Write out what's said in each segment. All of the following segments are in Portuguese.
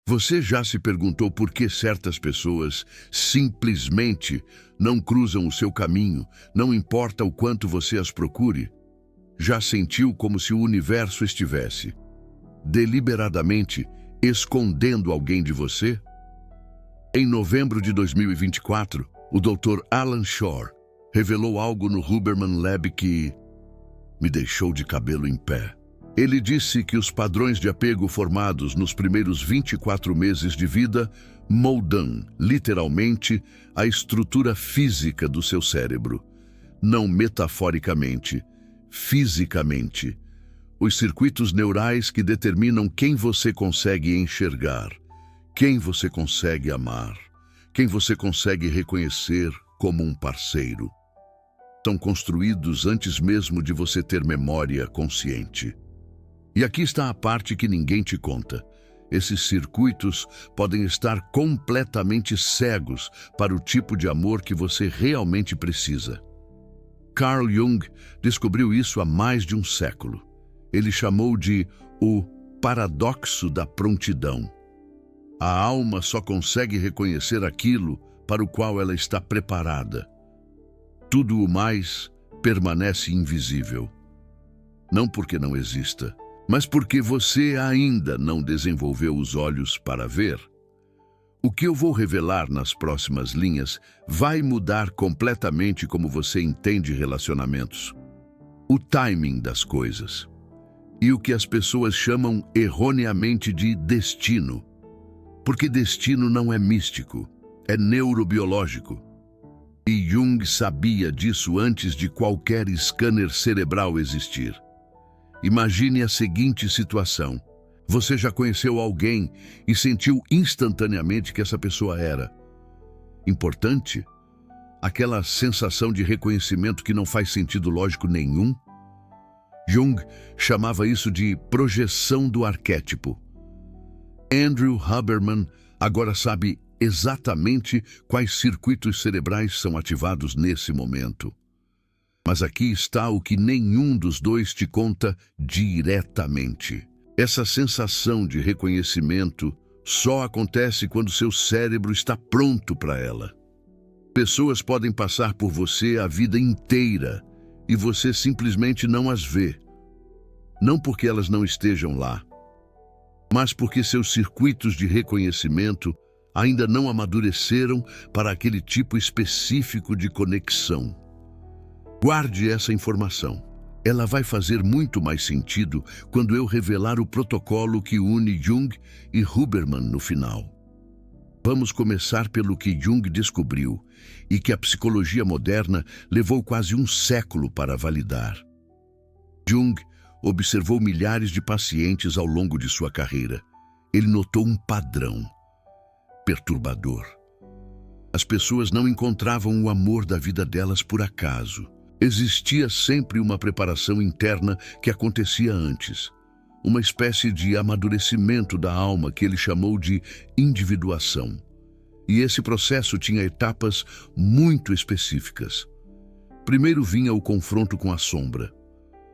Você já se perguntou por que certas pessoas simplesmente não cruzam o seu caminho, não importa o quanto você as procure? Já sentiu como se o universo estivesse deliberadamente escondendo alguém de você? Em novembro de 2024, o Dr. Alan Shore revelou algo no Huberman Lab que me deixou de cabelo em pé. Ele disse que os padrões de apego formados nos primeiros 24 meses de vida moldam, literalmente, a estrutura física do seu cérebro. Não metaforicamente, fisicamente. Os circuitos neurais que determinam quem você consegue enxergar, quem você consegue amar, quem você consegue reconhecer como um parceiro. São construídos antes mesmo de você ter memória consciente. E aqui está a parte que ninguém te conta. Esses circuitos podem estar completamente cegos para o tipo de amor que você realmente precisa. Carl Jung descobriu isso há mais de um século. Ele chamou de o paradoxo da prontidão. A alma só consegue reconhecer aquilo para o qual ela está preparada. Tudo o mais permanece invisível. Não porque não exista, mas porque você ainda não desenvolveu os olhos para ver. O que eu vou revelar nas próximas linhas vai mudar completamente como você entende relacionamentos, o timing das coisas e o que as pessoas chamam erroneamente de destino. Porque destino não é místico, é neurobiológico. E Jung sabia disso antes de qualquer scanner cerebral existir. Imagine a seguinte situação. Você já conheceu alguém e sentiu instantaneamente que essa pessoa era importante? Aquela sensação de reconhecimento que não faz sentido lógico nenhum? Jung chamava isso de projeção do arquétipo. Andrew Huberman agora sabe exatamente quais circuitos cerebrais são ativados nesse momento. Mas aqui está o que nenhum dos dois te conta diretamente. Essa sensação de reconhecimento só acontece quando seu cérebro está pronto para ela. Pessoas podem passar por você a vida inteira e você simplesmente não as vê. Não porque elas não estejam lá, mas porque seus circuitos de reconhecimento ainda não amadureceram para aquele tipo específico de conexão. Guarde essa informação. Ela vai fazer muito mais sentido quando eu revelar o protocolo que une Jung e Huberman no final. Vamos começar pelo que Jung descobriu e que a psicologia moderna levou quase um século para validar. Jung observou milhares de pacientes ao longo de sua carreira. Ele notou um padrão perturbador. As pessoas não encontravam o amor da vida delas por acaso. Existia sempre uma preparação interna que acontecia antes, uma espécie de amadurecimento da alma que ele chamou de individuação. E esse processo tinha etapas muito específicas. Primeiro vinha o confronto com a sombra,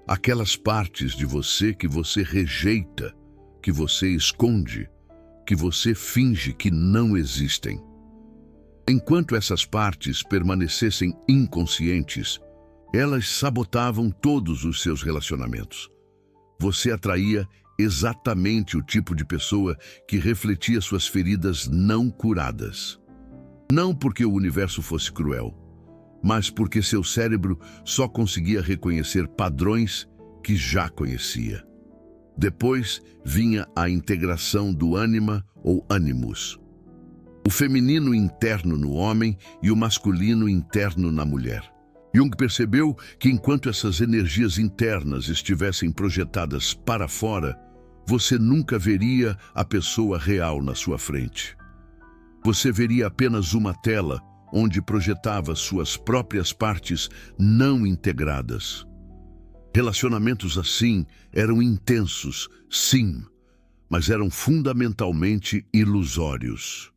aquelas partes de você que você rejeita, que você esconde, que você finge que não existem. Enquanto essas partes permanecessem inconscientes, elas sabotavam todos os seus relacionamentos. Você atraía exatamente o tipo de pessoa que refletia suas feridas não curadas. Não porque o universo fosse cruel, mas porque seu cérebro só conseguia reconhecer padrões que já conhecia. Depois vinha a integração do ânima ou ânimos, o feminino interno no homem e o masculino interno na mulher. Jung percebeu que enquanto essas energias internas estivessem projetadas para fora, você nunca veria a pessoa real na sua frente. Você veria apenas uma tela onde projetava suas próprias partes não integradas. Relacionamentos assim eram intensos, sim, mas eram fundamentalmente ilusórios.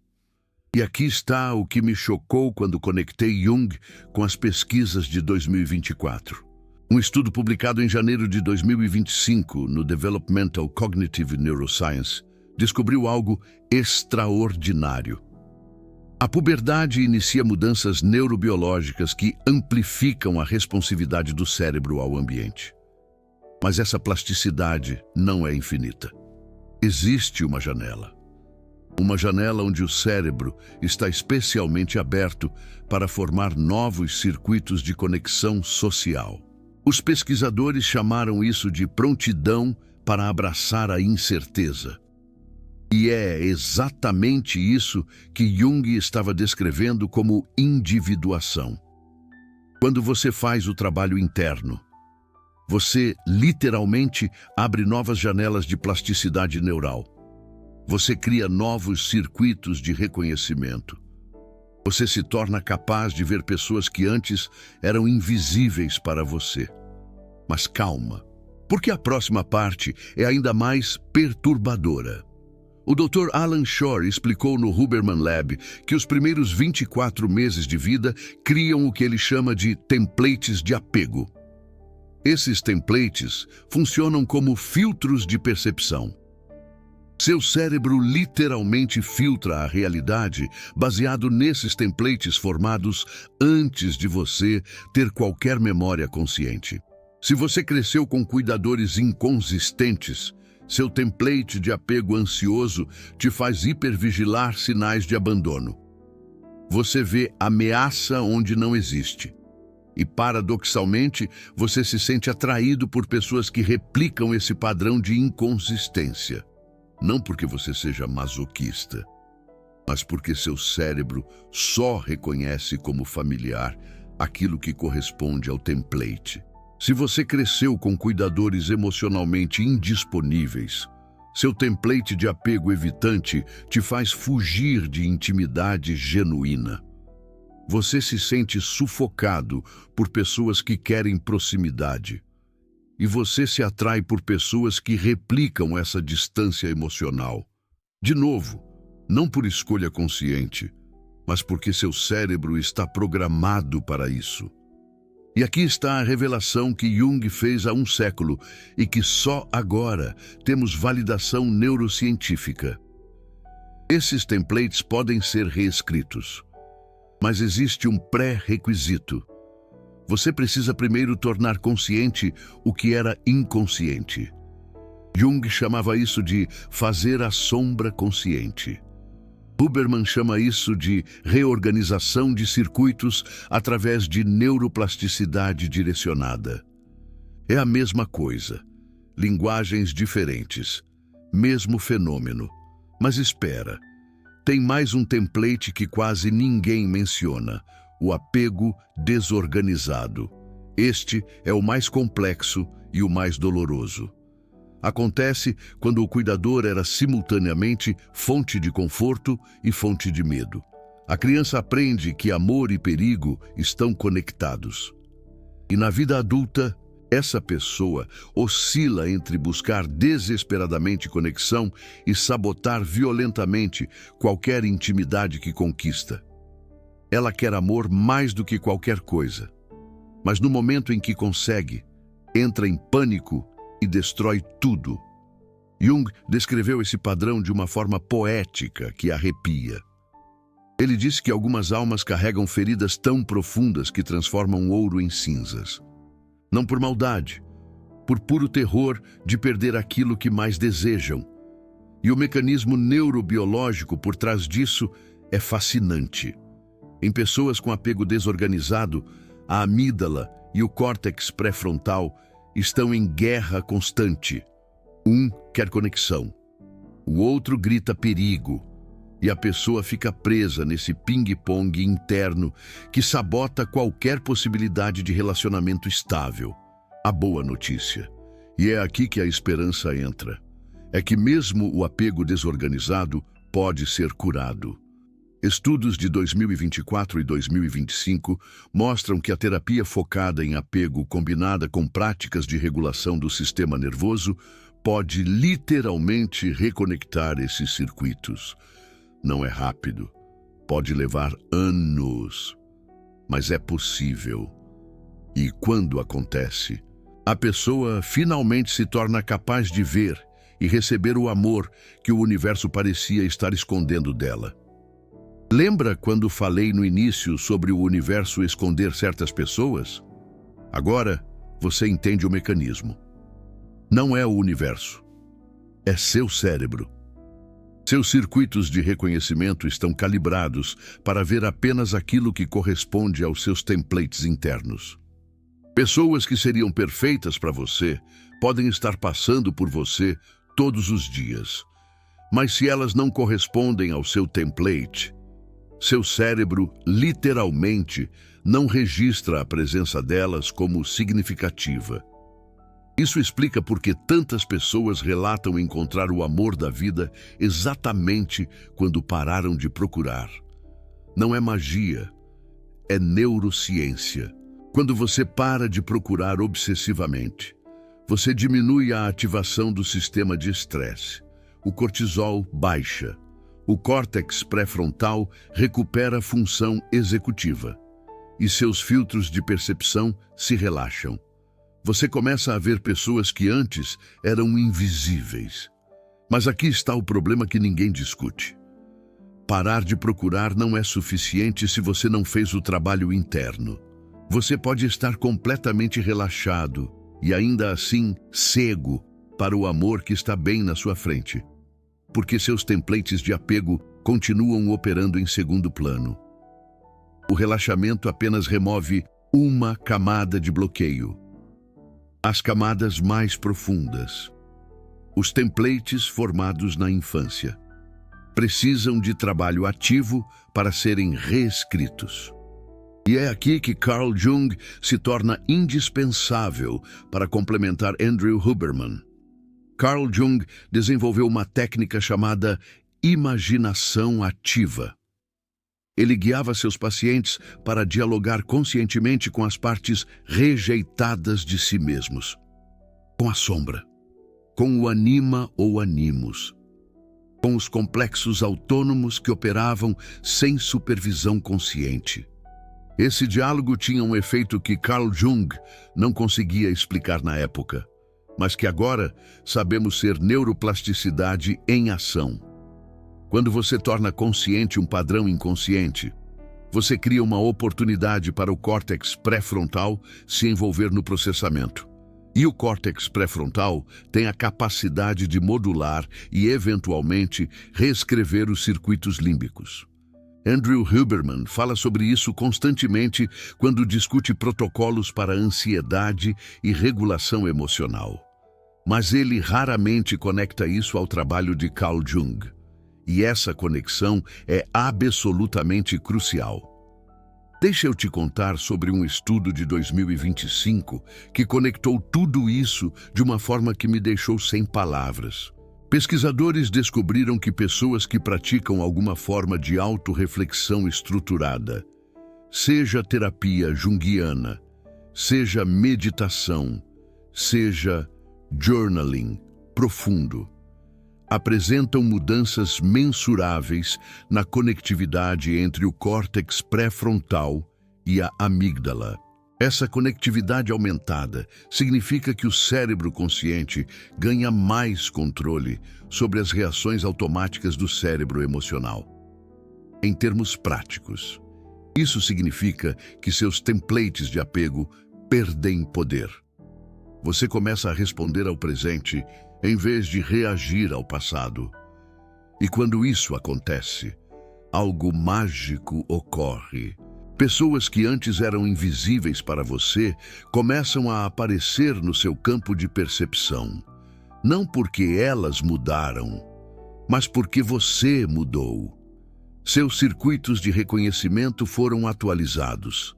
E aqui está o que me chocou quando conectei Jung com as pesquisas de 2024. Um estudo publicado em janeiro de 2025 no Developmental Cognitive Neuroscience descobriu algo extraordinário. A puberdade inicia mudanças neurobiológicas que amplificam a responsividade do cérebro ao ambiente. Mas essa plasticidade não é infinita. Existe uma janela. Uma janela onde o cérebro está especialmente aberto para formar novos circuitos de conexão social. Os pesquisadores chamaram isso de prontidão para abraçar a incerteza. E é exatamente isso que Jung estava descrevendo como individuação. Quando você faz o trabalho interno, você literalmente abre novas janelas de plasticidade neural. Você cria novos circuitos de reconhecimento. Você se torna capaz de ver pessoas que antes eram invisíveis para você. Mas calma, porque a próxima parte é ainda mais perturbadora. O Dr. Alan Shore explicou no Huberman Lab que os primeiros 24 meses de vida criam o que ele chama de templates de apego. Esses templates funcionam como filtros de percepção. Seu cérebro literalmente filtra a realidade baseado nesses templates formados antes de você ter qualquer memória consciente. Se você cresceu com cuidadores inconsistentes, seu template de apego ansioso te faz hipervigilar sinais de abandono. Você vê ameaça onde não existe. E, paradoxalmente, você se sente atraído por pessoas que replicam esse padrão de inconsistência. Não porque você seja masoquista, mas porque seu cérebro só reconhece como familiar aquilo que corresponde ao template. Se você cresceu com cuidadores emocionalmente indisponíveis, seu template de apego evitante te faz fugir de intimidade genuína. Você se sente sufocado por pessoas que querem proximidade. E você se atrai por pessoas que replicam essa distância emocional. De novo, não por escolha consciente, mas porque seu cérebro está programado para isso. E aqui está a revelação que Jung fez há um século e que só agora temos validação neurocientífica. Esses templates podem ser reescritos, mas existe um pré-requisito. Você precisa primeiro tornar consciente o que era inconsciente. Jung chamava isso de fazer a sombra consciente. Huberman chama isso de reorganização de circuitos através de neuroplasticidade direcionada. É a mesma coisa, linguagens diferentes, mesmo fenômeno. Mas espera, tem mais um template que quase ninguém menciona, o apego desorganizado. Este é o mais complexo e o mais doloroso. Acontece quando o cuidador era simultaneamente fonte de conforto e fonte de medo. A criança aprende que amor e perigo estão conectados. E na vida adulta, essa pessoa oscila entre buscar desesperadamente conexão e sabotar violentamente qualquer intimidade que conquista. Ela quer amor mais do que qualquer coisa. Mas no momento em que consegue, entra em pânico e destrói tudo. Jung descreveu esse padrão de uma forma poética que arrepia. Ele disse que algumas almas carregam feridas tão profundas que transformam ouro em cinzas. Não por maldade, por puro terror de perder aquilo que mais desejam. E o mecanismo neurobiológico por trás disso é fascinante. Em pessoas com apego desorganizado, a amígdala e o córtex pré-frontal estão em guerra constante. Um quer conexão, o outro grita perigo, e a pessoa fica presa nesse ping-pong interno que sabota qualquer possibilidade de relacionamento estável. A boa notícia, e é aqui que a esperança entra, é que mesmo o apego desorganizado pode ser curado. Estudos de 2024 e 2025 mostram que a terapia focada em apego combinada com práticas de regulação do sistema nervoso pode literalmente reconectar esses circuitos. Não é rápido, pode levar anos, mas é possível. E quando acontece, a pessoa finalmente se torna capaz de ver e receber o amor que o universo parecia estar escondendo dela. Lembra quando falei no início sobre o universo esconder certas pessoas? Agora você entende o mecanismo. Não é o universo, é seu cérebro. Seus circuitos de reconhecimento estão calibrados para ver apenas aquilo que corresponde aos seus templates internos. Pessoas que seriam perfeitas para você podem estar passando por você todos os dias. Mas se elas não correspondem ao seu template, seu cérebro, literalmente, não registra a presença delas como significativa. Isso explica por que tantas pessoas relatam encontrar o amor da vida exatamente quando pararam de procurar. Não é magia, é neurociência. Quando você para de procurar obsessivamente, você diminui a ativação do sistema de estresse. O cortisol baixa. O córtex pré-frontal recupera a função executiva. E seus filtros de percepção se relaxam. Você começa a ver pessoas que antes eram invisíveis. Mas aqui está o problema que ninguém discute. Parar de procurar não é suficiente se você não fez o trabalho interno. Você pode estar completamente relaxado e ainda assim cego para o amor que está bem na sua frente, porque seus templates de apego continuam operando em segundo plano. O relaxamento apenas remove uma camada de bloqueio. As camadas mais profundas, os templates formados na infância, precisam de trabalho ativo para serem reescritos. E é aqui que Carl Jung se torna indispensável para complementar Andrew Huberman. Carl Jung desenvolveu uma técnica chamada imaginação ativa. Ele guiava seus pacientes para dialogar conscientemente com as partes rejeitadas de si mesmos, com a sombra, com o anima ou animus, com os complexos autônomos que operavam sem supervisão consciente. Esse diálogo tinha um efeito que Carl Jung não conseguia explicar na época, mas que agora sabemos ser neuroplasticidade em ação. Quando você torna consciente um padrão inconsciente, você cria uma oportunidade para o córtex pré-frontal se envolver no processamento. E o córtex pré-frontal tem a capacidade de modular e, eventualmente, reescrever os circuitos límbicos. Andrew Huberman fala sobre isso constantemente quando discute protocolos para ansiedade e regulação emocional. Mas ele raramente conecta isso ao trabalho de Carl Jung. E essa conexão é absolutamente crucial. Deixa eu te contar sobre um estudo de 2025 que conectou tudo isso de uma forma que me deixou sem palavras. Pesquisadores descobriram que pessoas que praticam alguma forma de autorreflexão estruturada, seja terapia junguiana, seja meditação, seja journaling profundo, apresentam mudanças mensuráveis na conectividade entre o córtex pré-frontal e a amígdala. Essa conectividade aumentada significa que o cérebro consciente ganha mais controle sobre as reações automáticas do cérebro emocional. Em termos práticos, isso significa que seus templates de apego perdem poder. Você começa a responder ao presente em vez de reagir ao passado. E quando isso acontece, algo mágico ocorre. Pessoas que antes eram invisíveis para você começam a aparecer no seu campo de percepção. Não porque elas mudaram, mas porque você mudou. Seus circuitos de reconhecimento foram atualizados.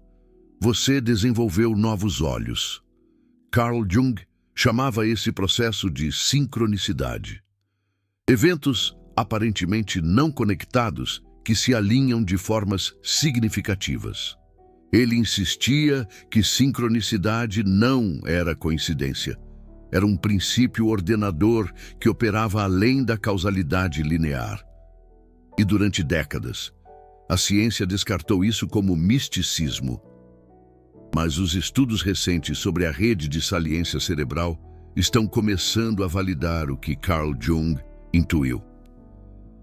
Você desenvolveu novos olhos. Carl Jung chamava esse processo de sincronicidade. Eventos aparentemente não conectados que se alinham de formas significativas. Ele insistia que sincronicidade não era coincidência. Era um princípio ordenador que operava além da causalidade linear. E durante décadas, a ciência descartou isso como misticismo. Mas os estudos recentes sobre a rede de saliência cerebral estão começando a validar o que Carl Jung intuiu.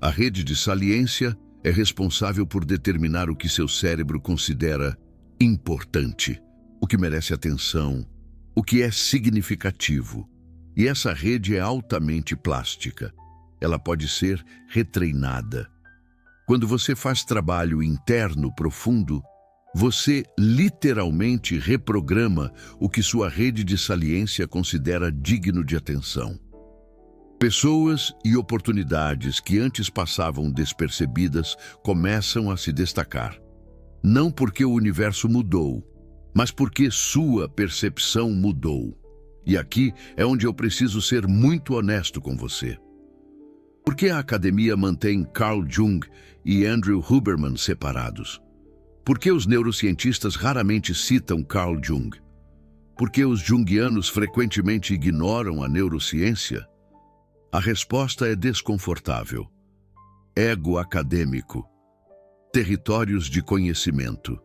A rede de saliência é responsável por determinar o que seu cérebro considera importante, o que merece atenção, o que é significativo. E essa rede é altamente plástica. Ela pode ser retreinada. Quando você faz trabalho interno profundo, você literalmente reprograma o que sua rede de saliência considera digno de atenção. Pessoas e oportunidades que antes passavam despercebidas começam a se destacar. Não porque o universo mudou, mas porque sua percepção mudou. E aqui é onde eu preciso ser muito honesto com você. Por que a academia mantém Carl Jung e Andrew Huberman separados? Por que os neurocientistas raramente citam Carl Jung? Por que os junguianos frequentemente ignoram a neurociência? A resposta é desconfortável. Ego acadêmico, territórios de conhecimento,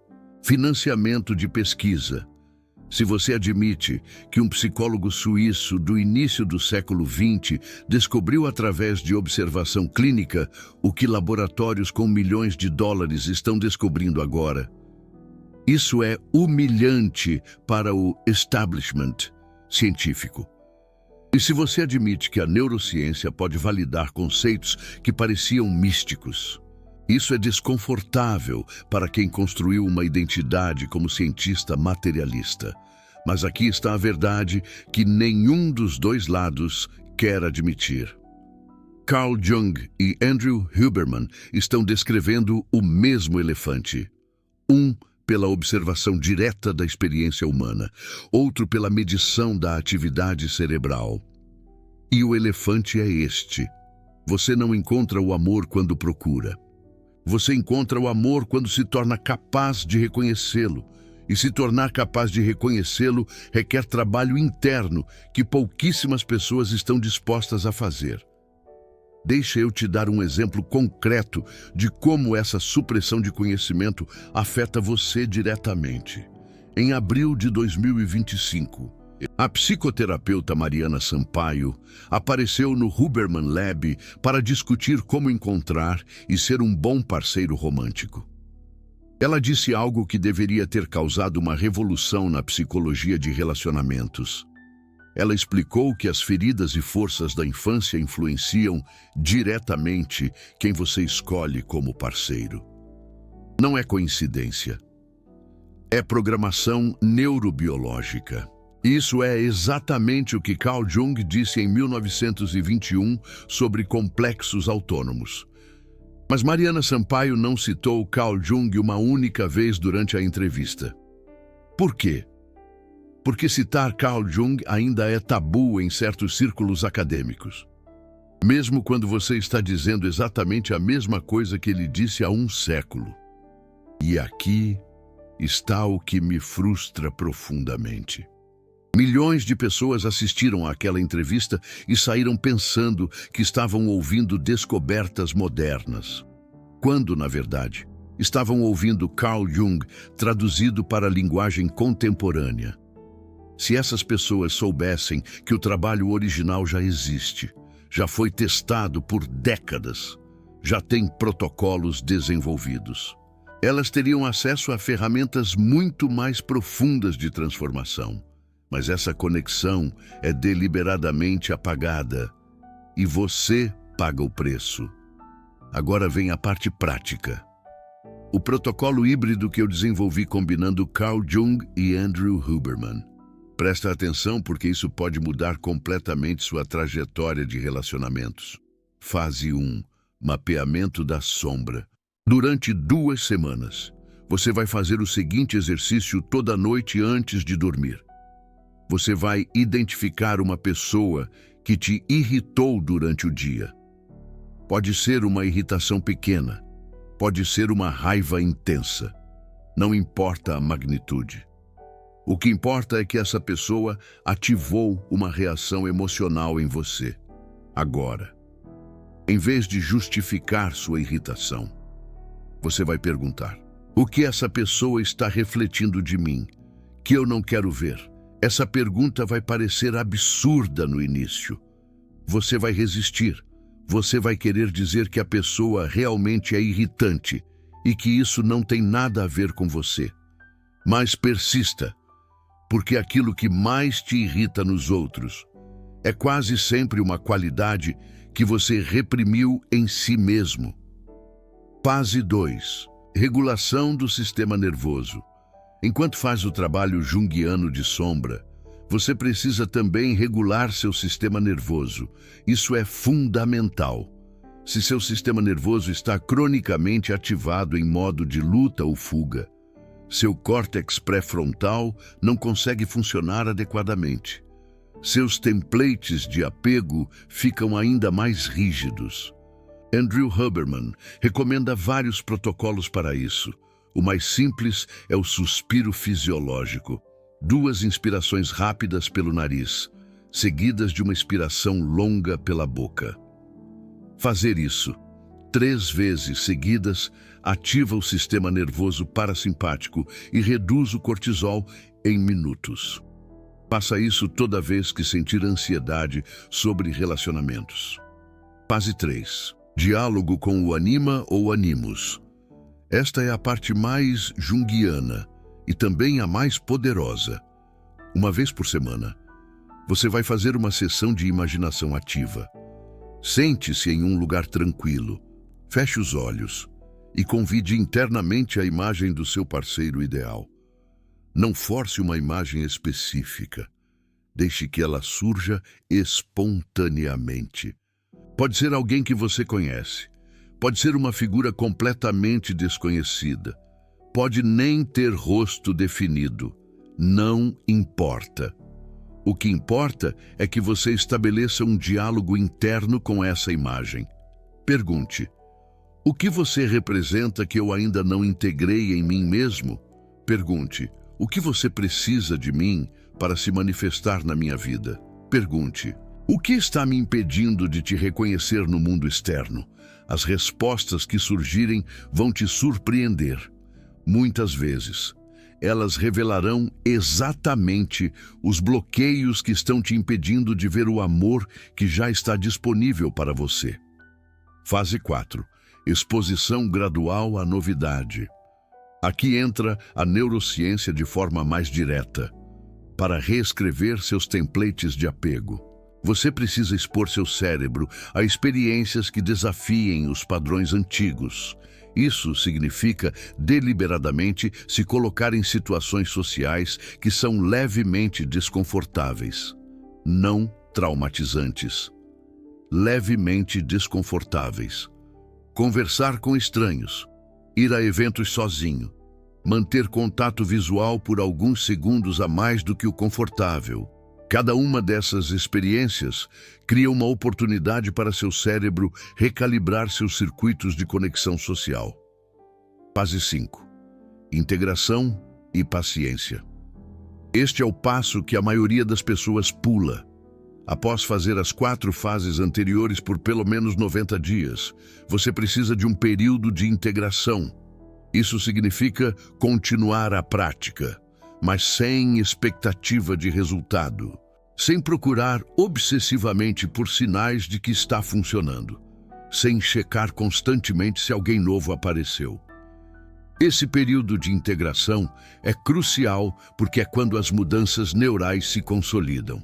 financiamento de pesquisa. Se você admite que um psicólogo suíço do início do século XX descobriu através de observação clínica o que laboratórios com milhões de dólares estão descobrindo agora, isso é humilhante para o establishment científico. E se você admite que a neurociência pode validar conceitos que pareciam místicos, isso é desconfortável para quem construiu uma identidade como cientista materialista. Mas aqui está a verdade que nenhum dos dois lados quer admitir. Carl Jung e Andrew Huberman estão descrevendo o mesmo elefante. Um pela observação direta da experiência humana, outro pela medição da atividade cerebral. E o elefante é este. Você não encontra o amor quando procura. Você encontra o amor quando se torna capaz de reconhecê-lo. E se tornar capaz de reconhecê-lo requer trabalho interno que pouquíssimas pessoas estão dispostas a fazer. Deixa eu te dar um exemplo concreto de como essa supressão de conhecimento afeta você diretamente. Em abril de 2025, a psicoterapeuta Mariana Sampaio apareceu no Huberman Lab para discutir como encontrar e ser um bom parceiro romântico. Ela disse algo que deveria ter causado uma revolução na psicologia de relacionamentos. Ela explicou que as feridas e forças da infância influenciam diretamente quem você escolhe como parceiro. Não é coincidência. É programação neurobiológica. Isso é exatamente o que Carl Jung disse em 1921 sobre complexos autônomos. Mas Mariana Sampaio não citou Carl Jung uma única vez durante a entrevista. Por quê? Porque citar Carl Jung ainda é tabu em certos círculos acadêmicos. Mesmo quando você está dizendo exatamente a mesma coisa que ele disse há um século. E aqui está o que me frustra profundamente. Milhões de pessoas assistiram àquela entrevista e saíram pensando que estavam ouvindo descobertas modernas, quando, na verdade, estavam ouvindo Carl Jung traduzido para a linguagem contemporânea. Se essas pessoas soubessem que o trabalho original já existe, já foi testado por décadas, já tem protocolos desenvolvidos, elas teriam acesso a ferramentas muito mais profundas de transformação. Mas essa conexão é deliberadamente apagada e você paga o preço. Agora vem a parte prática. O protocolo híbrido que eu desenvolvi combinando Carl Jung e Andrew Huberman. Presta atenção porque isso pode mudar completamente sua trajetória de relacionamentos. Fase 1. Mapeamento da sombra. Durante 2 semanas, você vai fazer o seguinte exercício toda noite antes de dormir. Você vai identificar uma pessoa que te irritou durante o dia. Pode ser uma irritação pequena, pode ser uma raiva intensa. Não importa a magnitude. O que importa é que essa pessoa ativou uma reação emocional em você. Agora, em vez de justificar sua irritação, você vai perguntar: o que essa pessoa está refletindo de mim, que eu não quero ver? Essa pergunta vai parecer absurda no início. Você vai resistir. Você vai querer dizer que a pessoa realmente é irritante e que isso não tem nada a ver com você. Mas persista, porque aquilo que mais te irrita nos outros é quase sempre uma qualidade que você reprimiu em si mesmo. Fase 2. Regulação do sistema nervoso. Enquanto faz o trabalho junguiano de sombra, você precisa também regular seu sistema nervoso. Isso é fundamental. Se seu sistema nervoso está cronicamente ativado em modo de luta ou fuga, seu córtex pré-frontal não consegue funcionar adequadamente. Seus templates de apego ficam ainda mais rígidos. Andrew Huberman recomenda vários protocolos para isso. O mais simples é o suspiro fisiológico. 2 inspirações rápidas pelo nariz, seguidas de uma expiração longa pela boca. Fazer isso 3 vezes seguidas ativa o sistema nervoso parasimpático e reduz o cortisol em minutos. Faça isso toda vez que sentir ansiedade sobre relacionamentos. Fase 3. Diálogo com o anima ou animus. Esta é a parte mais junguiana e também a mais poderosa. Uma vez por semana, você vai fazer uma sessão de imaginação ativa. Sente-se em um lugar tranquilo, feche os olhos e convide internamente a imagem do seu parceiro ideal. Não force uma imagem específica. Deixe que ela surja espontaneamente. Pode ser alguém que você conhece. Pode ser uma figura completamente desconhecida. Pode nem ter rosto definido. Não importa. O que importa é que você estabeleça um diálogo interno com essa imagem. Pergunte: o que você representa que eu ainda não integrei em mim mesmo? Pergunte: o que você precisa de mim para se manifestar na minha vida? Pergunte: o que está me impedindo de te reconhecer no mundo externo? As respostas que surgirem vão te surpreender. Muitas vezes, elas revelarão exatamente os bloqueios que estão te impedindo de ver o amor que já está disponível para você. Fase 4. Exposição gradual à novidade. Aqui entra a neurociência de forma mais direta. Para reescrever seus templates de apego, você precisa expor seu cérebro a experiências que desafiem os padrões antigos. Isso significa deliberadamente se colocar em situações sociais que são levemente desconfortáveis, não traumatizantes. Levemente desconfortáveis. Conversar com estranhos, ir a eventos sozinho, manter contato visual por alguns segundos a mais do que o confortável. Cada uma dessas experiências cria uma oportunidade para seu cérebro recalibrar seus circuitos de conexão social. Fase 5. Integração e paciência. Este é o passo que a maioria das pessoas pula. Após fazer as 4 fases anteriores por pelo menos 90 dias, você precisa de um período de integração. Isso significa continuar a prática, mas sem expectativa de resultado, sem procurar obsessivamente por sinais de que está funcionando, sem checar constantemente se alguém novo apareceu. Esse período de integração é crucial porque é quando as mudanças neurais se consolidam.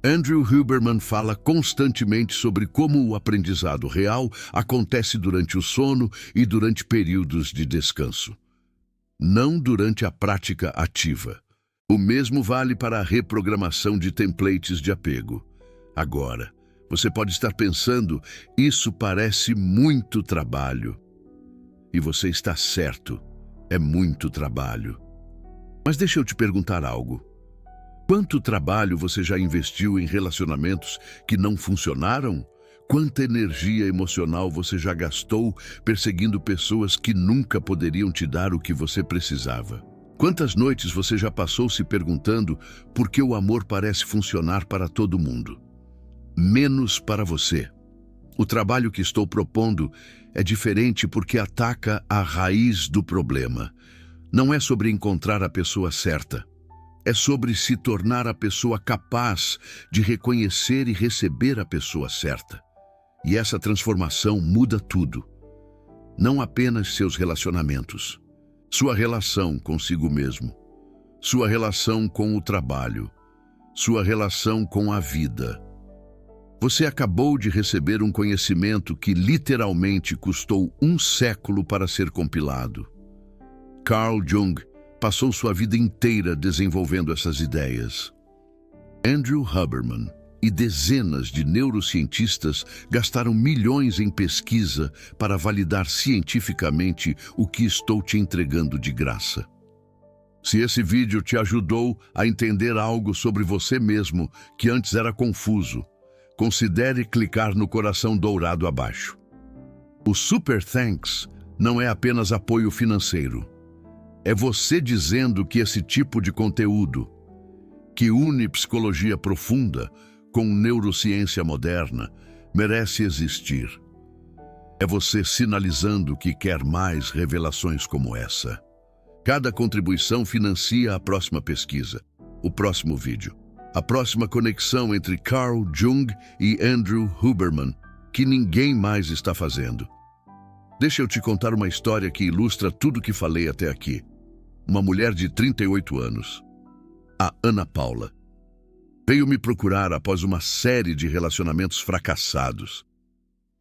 Andrew Huberman fala constantemente sobre como o aprendizado real acontece durante o sono e durante períodos de descanso, não durante a prática ativa. O mesmo vale para a reprogramação de templates de apego. Agora, você pode estar pensando, isso parece muito trabalho. E você está certo, é muito trabalho. Mas deixa eu te perguntar algo. Quanto trabalho você já investiu em relacionamentos que não funcionaram? Quanta energia emocional você já gastou perseguindo pessoas que nunca poderiam te dar o que você precisava? Quantas noites você já passou se perguntando por que o amor parece funcionar para todo mundo, menos para você? O trabalho que estou propondo é diferente porque ataca a raiz do problema. Não é sobre encontrar a pessoa certa. É sobre se tornar a pessoa capaz de reconhecer e receber a pessoa certa. E essa transformação muda tudo. Não apenas seus relacionamentos, sua relação consigo mesmo, sua relação com o trabalho, sua relação com a vida. Você acabou de receber um conhecimento que literalmente custou 1 século para ser compilado. Carl Jung passou sua vida inteira desenvolvendo essas ideias. Andrew Huberman e dezenas de neurocientistas gastaram milhões em pesquisa para validar cientificamente o que estou te entregando de graça. Se esse vídeo te ajudou a entender algo sobre você mesmo que antes era confuso, considere clicar no coração dourado abaixo. O Super Thanks não é apenas apoio financeiro. É você dizendo que esse tipo de conteúdo, que une psicologia profunda com neurociência moderna, merece existir. É você sinalizando que quer mais revelações como essa. Cada contribuição financia a próxima pesquisa, o próximo vídeo, a próxima conexão entre Carl Jung e Andrew Huberman, que ninguém mais está fazendo. Deixa eu te contar uma história que ilustra tudo que falei até aqui. Uma mulher de 38 anos, a Ana Paula, veio me procurar após uma série de relacionamentos fracassados.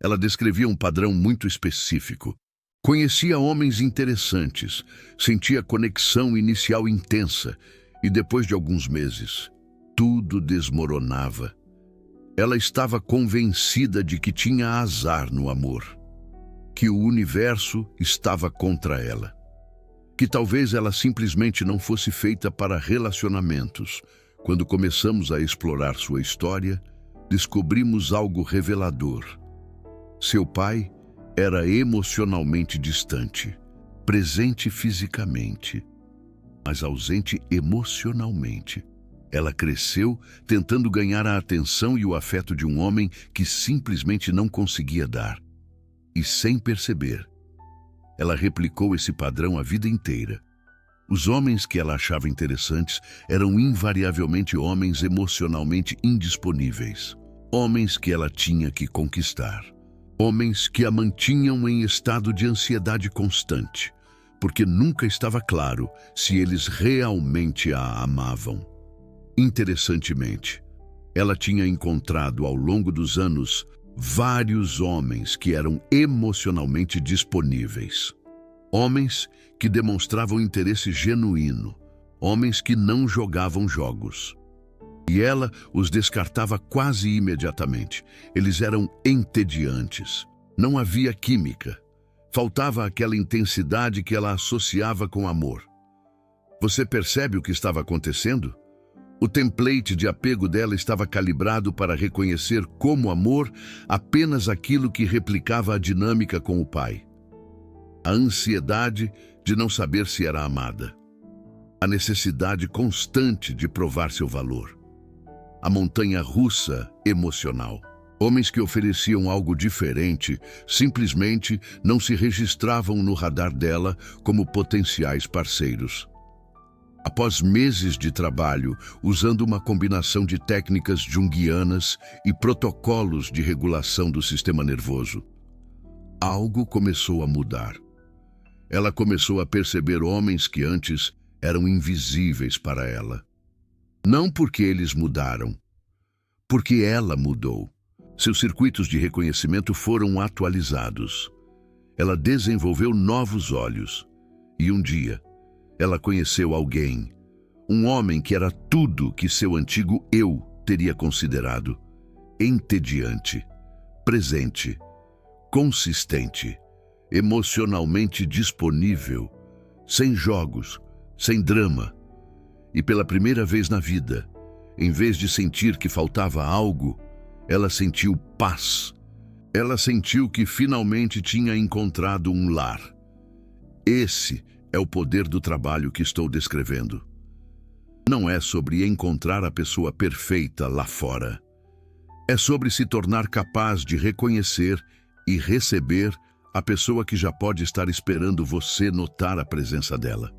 Ela descrevia um padrão muito específico. Conhecia homens interessantes, sentia conexão inicial intensa e depois de alguns meses, tudo desmoronava. Ela estava convencida de que tinha azar no amor, que o universo estava contra ela, que talvez ela simplesmente não fosse feita para relacionamentos. Quando começamos a explorar sua história, descobrimos algo revelador. Seu pai era emocionalmente distante, presente fisicamente, mas ausente emocionalmente. Ela cresceu tentando ganhar a atenção e o afeto de um homem que simplesmente não conseguia dar. E sem perceber, ela replicou esse padrão a vida inteira. Os homens que ela achava interessantes eram invariavelmente homens emocionalmente indisponíveis, homens que ela tinha que conquistar, homens que a mantinham em estado de ansiedade constante, porque nunca estava claro se eles realmente a amavam. Interessantemente, ela tinha encontrado ao longo dos anos vários homens que eram emocionalmente disponíveis. Homens que demonstravam interesse genuíno, homens que não jogavam jogos. E ela os descartava quase imediatamente. Eles eram entediantes. Não havia química. Faltava aquela intensidade que ela associava com amor. Você percebe o que estava acontecendo? O template de apego dela estava calibrado para reconhecer como amor apenas aquilo que replicava a dinâmica com o pai. A ansiedade de não saber se era amada. A necessidade constante de provar seu valor. A montanha-russa emocional. Homens que ofereciam algo diferente simplesmente não se registravam no radar dela como potenciais parceiros. Após meses de trabalho, usando uma combinação de técnicas junguianas e protocolos de regulação do sistema nervoso, algo começou a mudar. Ela começou a perceber homens que antes eram invisíveis para ela. Não porque eles mudaram, porque ela mudou. Seus circuitos de reconhecimento foram atualizados. Ela desenvolveu novos olhos. E um dia, ela conheceu alguém, um homem que era tudo que seu antigo eu teria considerado: entediante, presente, consistente, emocionalmente disponível, sem jogos, sem drama. E pela primeira vez na vida, em vez de sentir que faltava algo, ela sentiu paz. Ela sentiu que finalmente tinha encontrado um lar. Esse é o poder do trabalho que estou descrevendo. Não é sobre encontrar a pessoa perfeita lá fora. É sobre se tornar capaz de reconhecer e receber a pessoa que já pode estar esperando você notar a presença dela.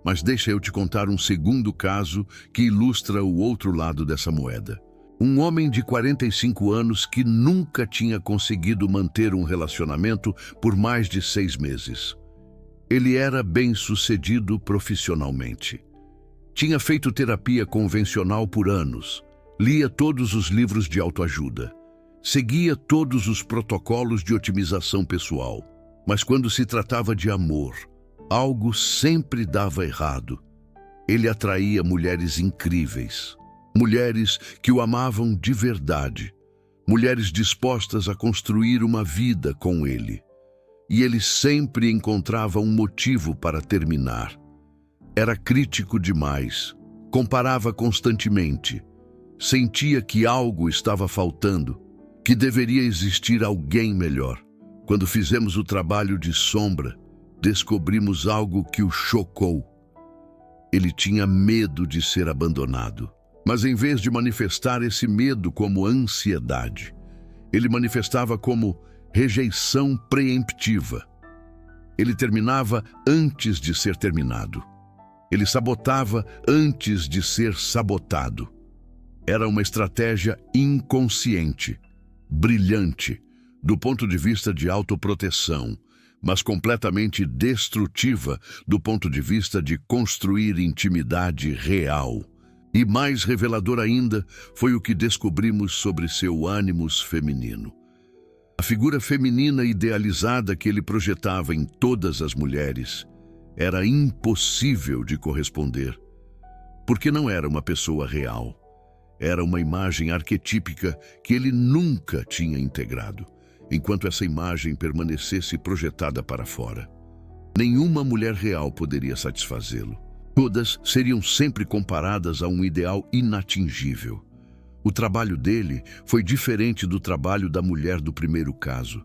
Mas deixa eu te contar um segundo caso que ilustra o outro lado dessa moeda. Um homem de 45 anos que nunca tinha conseguido manter um relacionamento por mais de 6 meses. Ele era bem-sucedido profissionalmente. Tinha feito terapia convencional por anos, lia todos os livros de autoajuda, seguia todos os protocolos de otimização pessoal. Mas quando se tratava de amor, algo sempre dava errado. Ele atraía mulheres incríveis, mulheres que o amavam de verdade, mulheres dispostas a construir uma vida com ele. E ele sempre encontrava um motivo para terminar. Era crítico demais, comparava constantemente, sentia que algo estava faltando, que deveria existir alguém melhor. Quando fizemos o trabalho de sombra, descobrimos algo que o chocou. Ele tinha medo de ser abandonado. Mas em vez de manifestar esse medo como ansiedade, ele manifestava como rejeição preemptiva. Ele terminava antes de ser terminado. Ele sabotava antes de ser sabotado. Era uma estratégia inconsciente, brilhante, do ponto de vista de autoproteção, mas completamente destrutiva do ponto de vista de construir intimidade real. E mais revelador ainda foi o que descobrimos sobre seu ânimos feminino. A figura feminina idealizada que ele projetava em todas as mulheres era impossível de corresponder, porque não era uma pessoa real. Era uma imagem arquetípica que ele nunca tinha integrado, enquanto essa imagem permanecesse projetada para fora. Nenhuma mulher real poderia satisfazê-lo. Todas seriam sempre comparadas a um ideal inatingível. O trabalho dele foi diferente do trabalho da mulher do primeiro caso.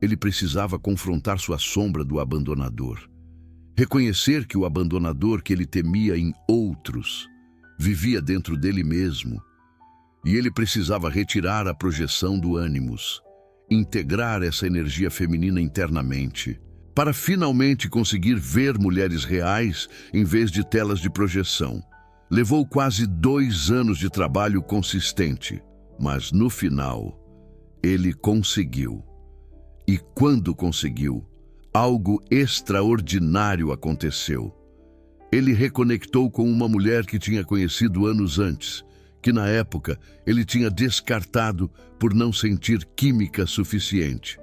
Ele precisava confrontar sua sombra do abandonador. Reconhecer que o abandonador que ele temia em outros vivia dentro dele mesmo. E ele precisava retirar a projeção do ânimos, integrar essa energia feminina internamente, para finalmente conseguir ver mulheres reais em vez de telas de projeção. Levou quase 2 anos de trabalho consistente, mas no final, ele conseguiu. E quando conseguiu, algo extraordinário aconteceu. Ele reconectou com uma mulher que tinha conhecido anos antes, que na época ele tinha descartado por não sentir química suficiente.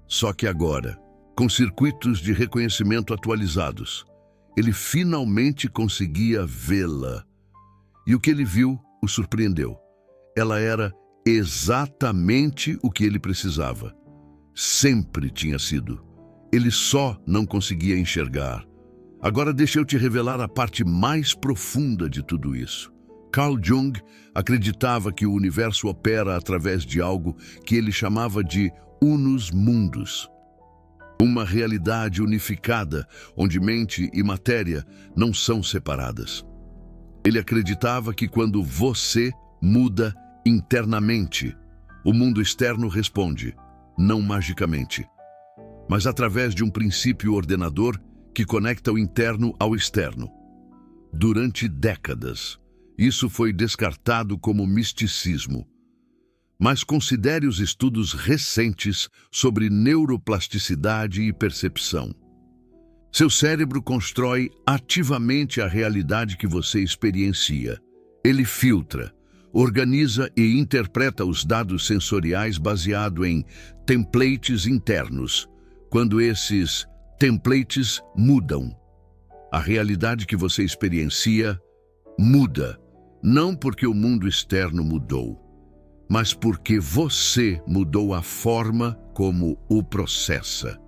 Só que agora, com circuitos de reconhecimento atualizados, ele finalmente conseguia vê-la. E o que ele viu o surpreendeu. Ela era exatamente o que ele precisava. Sempre tinha sido. Ele só não conseguia enxergar. Agora deixa eu te revelar a parte mais profunda de tudo isso. Carl Jung acreditava que o universo opera através de algo que ele chamava de unus mundus. Uma realidade unificada, onde mente e matéria não são separadas. Ele acreditava que quando você muda internamente, o mundo externo responde, não magicamente, mas através de um princípio ordenador que conecta o interno ao externo. Durante décadas, isso foi descartado como misticismo. Mas considere os estudos recentes sobre neuroplasticidade e percepção. Seu cérebro constrói ativamente a realidade que você experiencia. Ele filtra, organiza e interpreta os dados sensoriais baseado em templates internos. Quando esses templates mudam, a realidade que você experiencia muda, não porque o mundo externo mudou, mas porque você mudou a forma como o processa.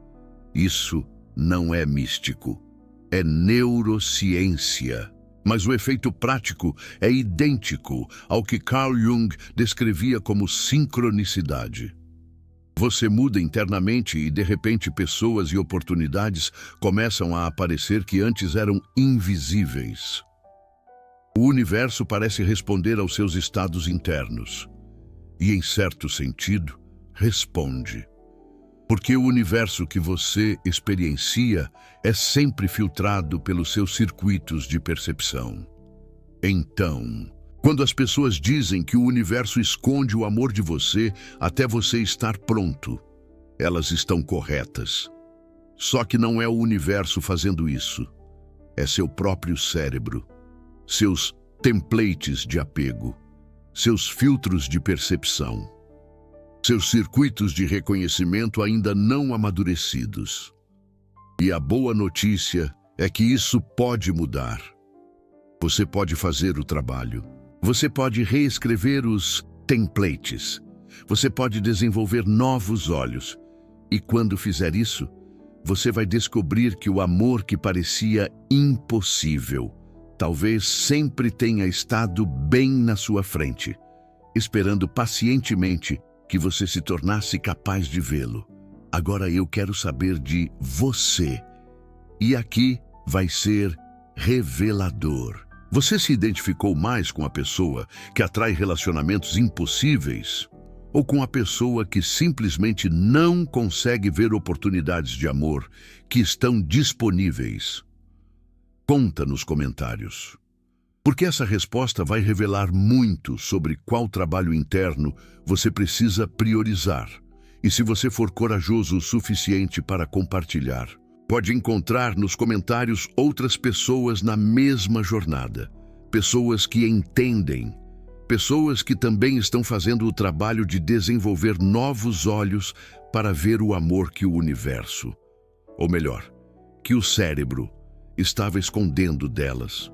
Isso não é místico, é neurociência. Mas o efeito prático é idêntico ao que Carl Jung descrevia como sincronicidade. Você muda internamente e, de repente, pessoas e oportunidades começam a aparecer que antes eram invisíveis. O universo parece responder aos seus estados internos. E, em certo sentido, responde. Porque o universo que você experiencia é sempre filtrado pelos seus circuitos de percepção. Então, quando as pessoas dizem que o universo esconde o amor de você até você estar pronto, elas estão corretas. Só que não é o universo fazendo isso. É seu próprio cérebro, seus templates de apego, seus filtros de percepção, seus circuitos de reconhecimento ainda não amadurecidos. E a boa notícia é que isso pode mudar. Você pode fazer o trabalho. Você pode reescrever os templates. Você pode desenvolver novos olhos. E quando fizer isso, você vai descobrir que o amor que parecia impossível talvez sempre tenha estado bem na sua frente, esperando pacientemente que você se tornasse capaz de vê-lo. Agora eu quero saber de você. E aqui vai ser revelador. Você se identificou mais com a pessoa que atrai relacionamentos impossíveis ou com a pessoa que simplesmente não consegue ver oportunidades de amor que estão disponíveis? Conta nos comentários. Porque essa resposta vai revelar muito sobre qual trabalho interno você precisa priorizar. E se você for corajoso o suficiente para compartilhar, pode encontrar nos comentários outras pessoas na mesma jornada. Pessoas que entendem. Pessoas que também estão fazendo o trabalho de desenvolver novos olhos para ver o amor que o universo, ou melhor, que o cérebro, estava escondendo delas.